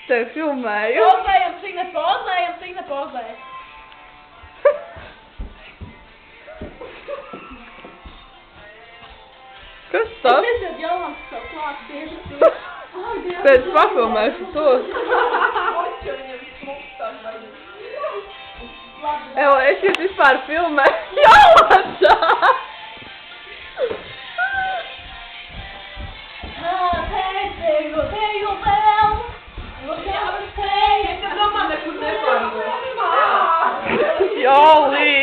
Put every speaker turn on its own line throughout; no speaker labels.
Tev filmēju.
Pozējam, cik nepozējam, cik nepozējam.
Kas tas?
Es nezinu, Jolants savu klāt tieši tu.
Pēc papilmēšu to. Evo, es jūs vispār filmēju. Jolants! Jolī!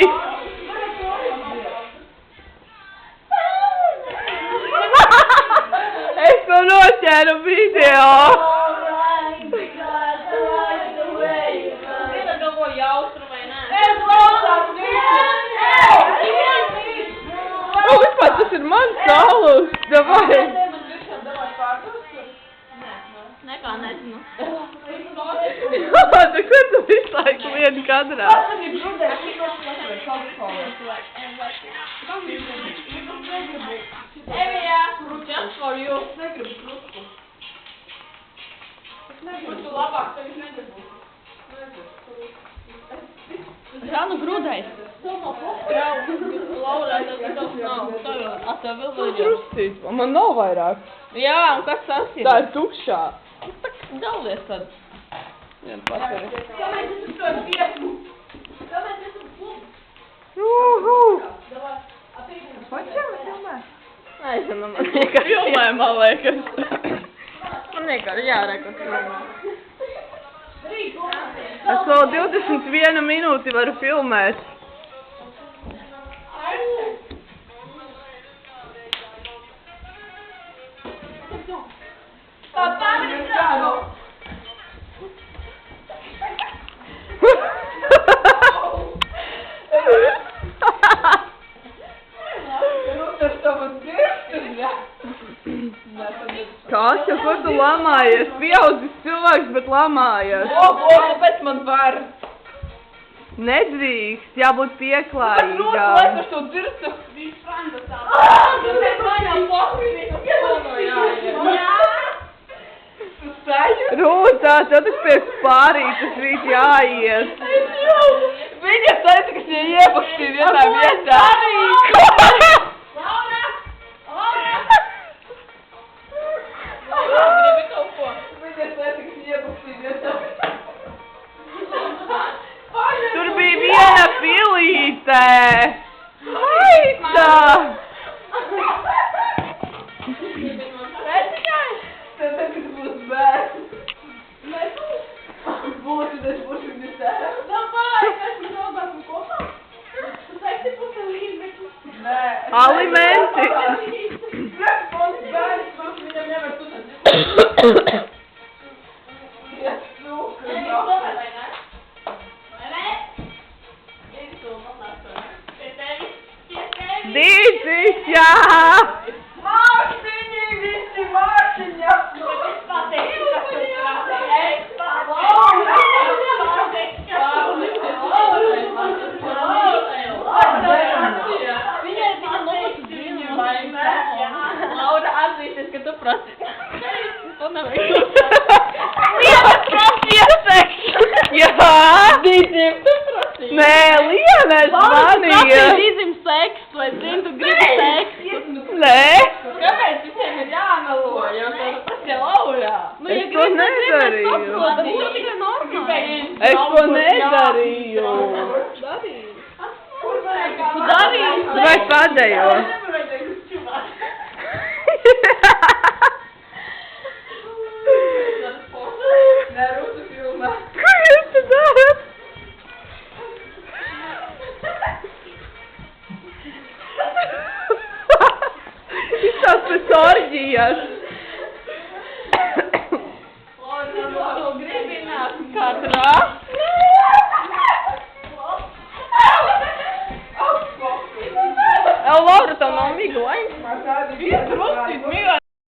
Es to noķēru video! Vispār tas ir mans salus! Davai!
Nekā nezinu.
Tu kur tu visu laiku lieni kadrā?
Evijā, just for you. Tu labāk tevis nedabū. Jā, nu grūdais. Jā, Laura, tas nav. Tev vēl
Tu druscīt, man nav vairāk.
Jā, un kas tas ir?
Tā ir tukšā.
Tak dalies tad.
Vien pateri.
Kāpēc es to dziesmu? Kāpēc es to klubu?
Pačā filmē?
Nezinu, man vienkārši
Filmē, man liekas.
Man vienkārši jāreka filmē.
Es vēl 21 minūti varu filmēt. Kas, jau ko tu lamājies? Pieaudzis cilvēks, bet lamājies.
Kāpēc man var?
Nedrīkst, jābūt pieklājīgām.
Lai to dzirtu.
Rūtā, tad es pie spārītas rīt jāiet.
Viņa teica, ka viņa iepakstīja vienā vietā. Gribi kaut ko? Viņa teica, ka viņa iepakstīja vienā vietā.
Tur bija viena pilīte. Aita!
Tev teica, ka būs bērns. Būtu, es būšu viņa tēva. Davai, kas mēs nodāsim kopā? Tu teiksi, būs tev līdzekļi? Nē.
Alimenti.
Bērns, kurš viņam nevar tutēt.
Dīcis, jā!
Mākšiņi, visi mākšiņi! Es pateikšu, kas tu prasi. Es Laura atzīsies, ka tu prasi. To nevajag.
Liena prasīja seksu! Jā!
Dīdzim, tu prasi.
Nē, Liena zvanīja!
Dīdzim seksu, vai zini, tu gribi seksu.
Nē!
Kāpēc visiem ir jāmelo? Jau tas ir Laura.
Es to nedarīju.
Tas ir tikai normāli.
Es to nedarīju.
Tu darīji
Vai pēdējo?
Nerūtu filmā.
Ko jūs te darat? Izsās pēc orģijas.
Laura, gribi nākt katrā.